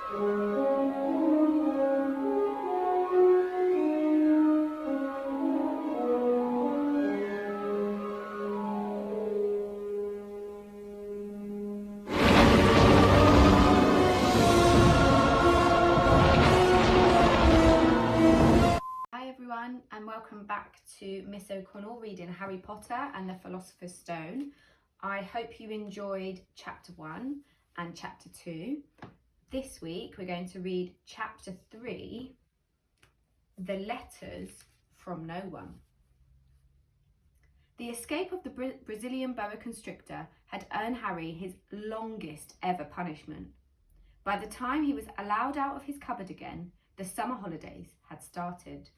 And welcome back to Miss O'Connell reading Harry Potter and the Philosopher's Stone. I hope you enjoyed chapter 1 and chapter 2. This week we're going to read chapter 3, The Letters from No One. The escape of the Brazilian boa constrictor had earned Harry his longest ever punishment. By the time he was allowed out of his cupboard again, the summer holidays had started.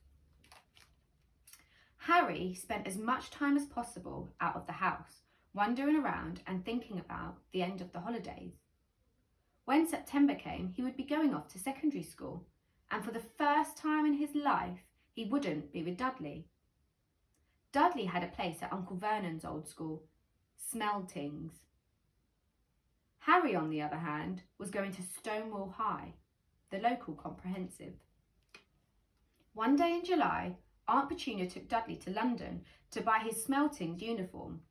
Harry spent as much time as possible out of the house, wandering around and thinking about the end of the holidays. When September came, he would be going off to secondary school, and for the first time in his life, he wouldn't be with Dudley. Dudley had a place at Uncle Vernon's old school, Smeltings. Harry, on the other hand, was going to Stonewall High, the local comprehensive. One day in July, Aunt Petunia took Dudley to London to buy his Smeltings uniform.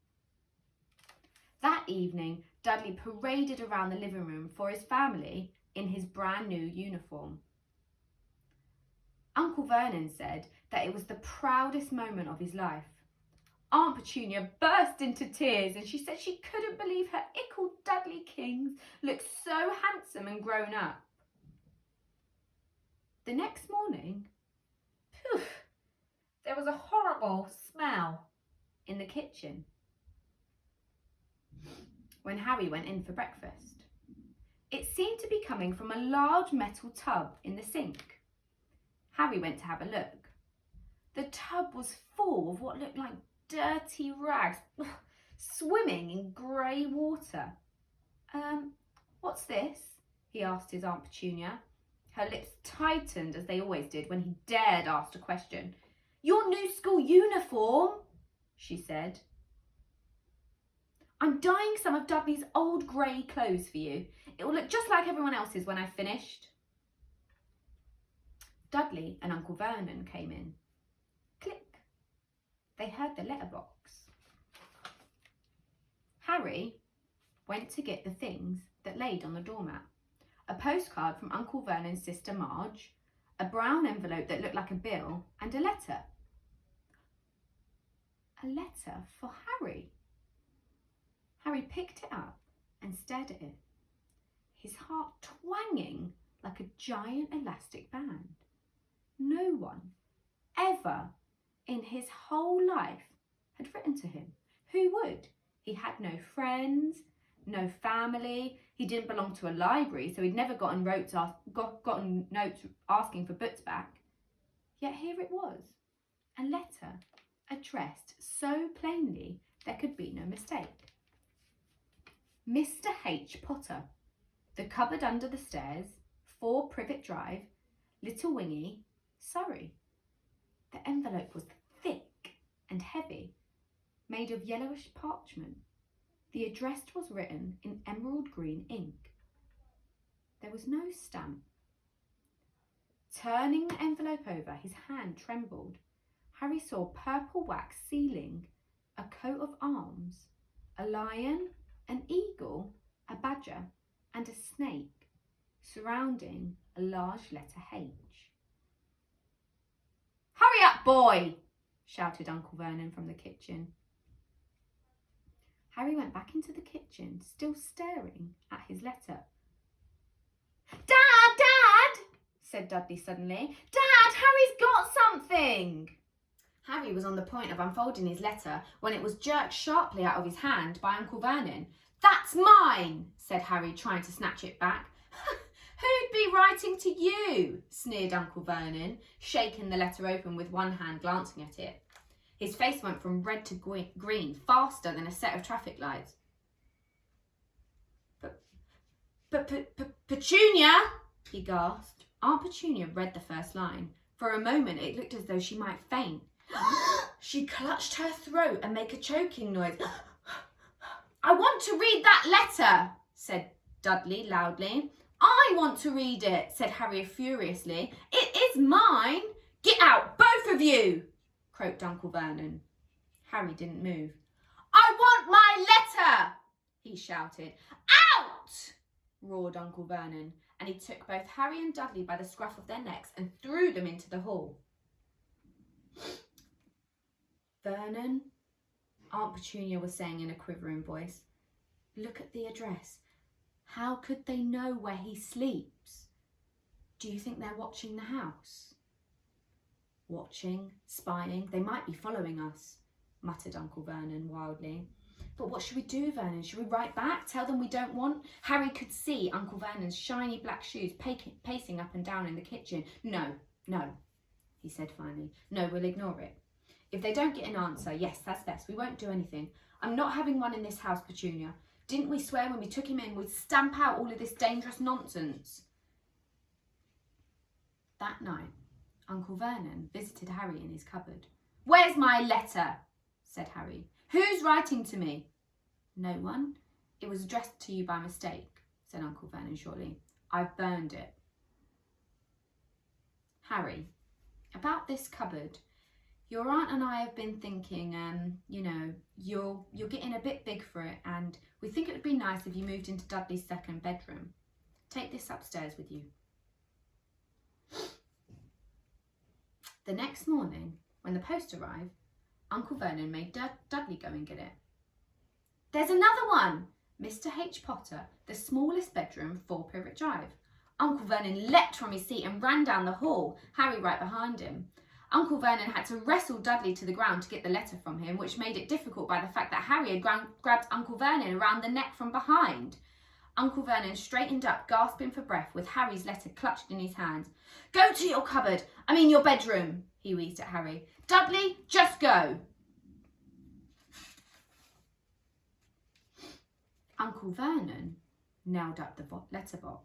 That evening, Dudley paraded around the living room for his family in his brand new uniform. Uncle Vernon said that it was the proudest moment of his life. Aunt Petunia burst into tears and she said she couldn't believe her ickle Dudley Kings looked so handsome and grown up. The next morning, there was a horrible smell in the kitchen when Harry went in for breakfast. It seemed to be coming from a large metal tub in the sink. Harry went to have a look. The tub was full of what looked like dirty rags, swimming in grey water. What's this? He asked his Aunt Petunia. Her lips tightened as they always did when he dared ask a question. Your new school uniform, she said. I'm dyeing some of Dudley's old grey clothes for you. It will look just like everyone else's when I've finished. Dudley and Uncle Vernon came in. Click. They heard the letterbox. Harry went to get the things that laid on the doormat. A postcard from Uncle Vernon's sister Marge, a brown envelope that looked like a bill, and a letter. A letter for Harry. Harry picked it up and stared at it, his heart twanging like a giant elastic band. No one ever in his whole life had written to him. Who would? He had no friends, no family. He didn't belong to a library, so he'd never gotten notes asking for books back. Yet here it was, a letter addressed so plainly there could be no mistake. Mr. H. Potter, The Cupboard Under the Stairs, 4 Privet Drive, Little Wingy, Surrey. The envelope was thick and heavy, made of yellowish parchment. The address was written in emerald green ink. There was no stamp. Turning the envelope over, his hand trembled. Harry saw purple wax sealing a coat of arms, a lion, an eagle, a badger, and a snake, surrounding a large letter H. Hurry up, boy! Shouted Uncle Vernon from the kitchen. Harry went back into the kitchen, still staring at his letter. Dad! Said Dudley suddenly. Dad, Harry's got something! Harry was on the point of unfolding his letter when it was jerked sharply out of his hand by Uncle Vernon. That's mine, said Harry, trying to snatch it back. Who'd be writing to you? Sneered Uncle Vernon, shaking the letter open with one hand, glancing at it. His face went from red to green, faster than a set of traffic lights. Petunia, he gasped. Aunt Petunia read the first line. For a moment, it looked as though she might faint. She clutched her throat and made a choking noise. I want to read that letter, said Dudley loudly. I want to read it, said Harry furiously. It is mine. Get out, both of you, croaked Uncle Vernon. Harry didn't move. I want my letter, he shouted. Out, roared Uncle Vernon, and he took both Harry and Dudley by the scruff of their necks and threw them into the hall. Vernon, Aunt Petunia was saying in a quivering voice, look at the address. How could they know where he sleeps? Do you think they're watching the house? Watching, spying, they might be following us, muttered Uncle Vernon wildly. But what should we do, Vernon? Should we write back? Tell them we don't want? Harry could see Uncle Vernon's shiny black shoes pacing up and down in the kitchen. No, he said finally. No, we'll ignore it. If they don't get an answer, yes, that's best. We won't do anything. I'm not having one in this house, Petunia. Didn't we swear when we took him in we'd stamp out all of this dangerous nonsense? That night, Uncle Vernon visited Harry in his cupboard. Where's my letter? Said Harry. Who's writing to me? No one. It was addressed to you by mistake, said Uncle Vernon shortly. I've burned it. Harry, about this cupboard. Your aunt and I have been thinking, you're getting a bit big for it, and we think it would be nice if you moved into Dudley's second bedroom. Take this upstairs with you. The next morning, when the post arrived, Uncle Vernon made Dudley go and get it. There's another one! Mr. H. Potter, the smallest bedroom, 4 Privet Drive. Uncle Vernon leapt from his seat and ran down the hall, Harry right behind him. Uncle Vernon had to wrestle Dudley to the ground to get the letter from him, which made it difficult by the fact that Harry had grabbed Uncle Vernon around the neck from behind. Uncle Vernon straightened up, gasping for breath, with Harry's letter clutched in his hand. Go to your cupboard, your bedroom, he wheezed at Harry. Dudley, just go. Uncle Vernon nailed up the letterbox.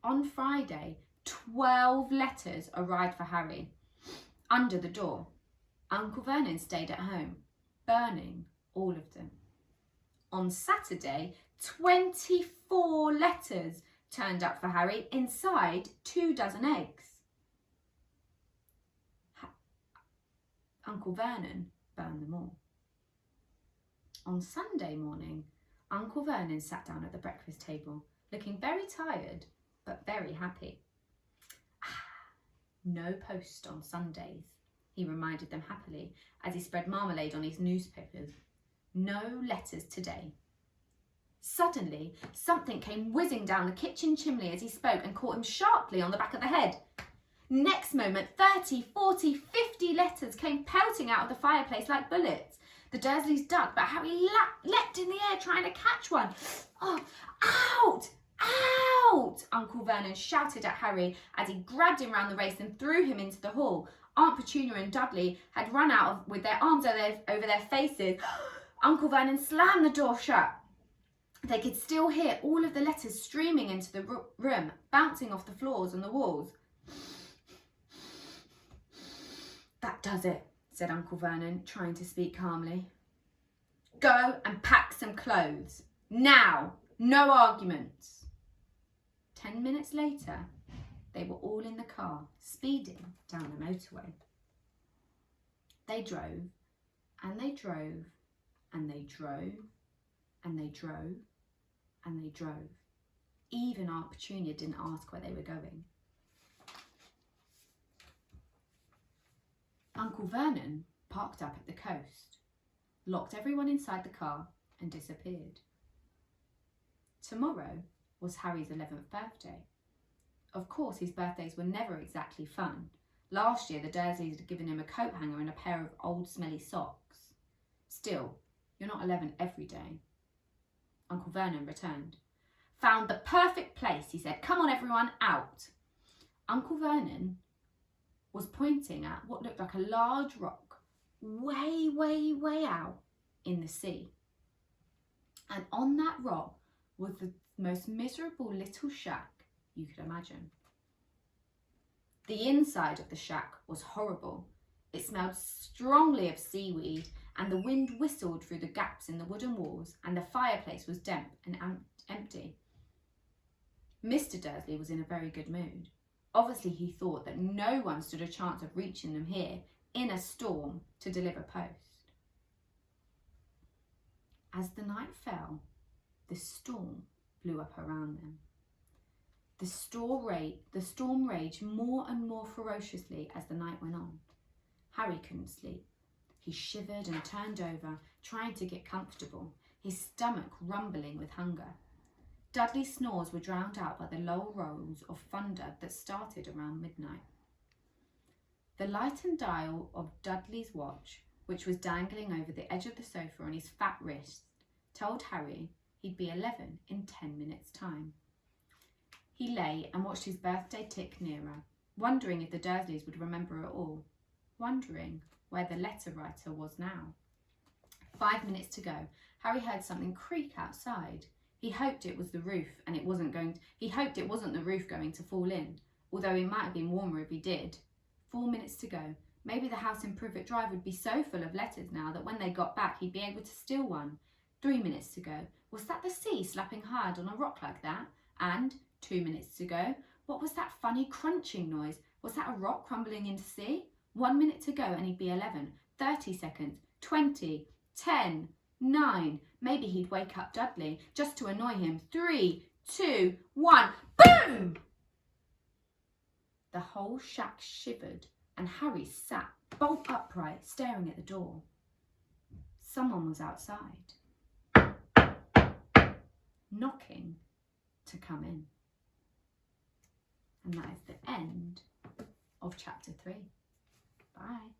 On Friday, 12 letters arrived for Harry. Under the door, Uncle Vernon stayed at home, burning all of them. On Saturday, 24 letters turned up for Harry inside 2 dozen eggs. Uncle Vernon burned them all. On Sunday morning, Uncle Vernon sat down at the breakfast table, looking very tired, but very happy. No post on Sundays, he reminded them happily as he spread marmalade on his newspapers. No letters today. Suddenly, something came whizzing down the kitchen chimney as he spoke and caught him sharply on the back of the head. Next moment, 30, 40, 50 letters came pelting out of the fireplace like bullets. The Dursleys ducked, but Harry leapt in the air trying to catch one. Oh, out! Out! Uncle Vernon shouted at Harry as he grabbed him round the waist and threw him into the hall. Aunt Petunia and Dudley had run out with their arms over their faces. Uncle Vernon slammed the door shut. They could still hear all of the letters streaming into the room, bouncing off the floors and the walls. That does it, said Uncle Vernon, trying to speak calmly. Go and pack some clothes. Now! No arguments. 10 minutes later, they were all in the car, speeding down the motorway. They drove, and they drove, and they drove, and they drove, and they drove. Even Aunt Petunia didn't ask where they were going. Uncle Vernon parked up at the coast, locked everyone inside the car, and disappeared. Tomorrow was Harry's 11th birthday. Of course, his birthdays were never exactly fun. Last year, the Dursleys had given him a coat hanger and a pair of old smelly socks. Still, you're not 11 every day. Uncle Vernon returned. Found the perfect place, he said. Come on, everyone, out. Uncle Vernon was pointing at what looked like a large rock way, way, way out in the sea. And on that rock was the most miserable little shack you could imagine. The inside of the shack was horrible. It smelled strongly of seaweed, and the wind whistled through the gaps in the wooden walls, and the fireplace was damp and empty. Mr. Dursley was in a very good mood. Obviously, he thought that no one stood a chance of reaching them here in a storm to deliver post. As the night fell, the storm blew up around them. The storm raged more and more ferociously as the night went on. Harry couldn't sleep. He shivered and turned over, trying to get comfortable, his stomach rumbling with hunger. Dudley's snores were drowned out by the low rolls of thunder that started around midnight. The lightened dial of Dudley's watch, which was dangling over the edge of the sofa on his fat wrist, told Harry he'd be 11 in 10 minutes' time. He lay and watched his birthday tick nearer, wondering if the Dursleys would remember it all, wondering where the letter writer was now. 5 minutes to go. Harry heard something creak outside. He hoped it was the roof and he hoped it wasn't the roof going to fall in, although it might have been warmer if he did. 4 minutes to go. Maybe the house in Privet Drive would be so full of letters now that when they got back he'd be able to steal one. 3 minutes to go. Was that the sea slapping hard on a rock like that? And 2 minutes to go. What was that funny crunching noise? Was that a rock crumbling into sea? 1 minute to go and he'd be 11. 30 seconds. 20. 10. 9. Maybe he'd wake up Dudley just to annoy him. 3, 2, 1. Boom! The whole shack shivered and Harry sat bolt upright staring at the door. Someone was outside, knocking to come in. And that is the end of chapter 3. Bye.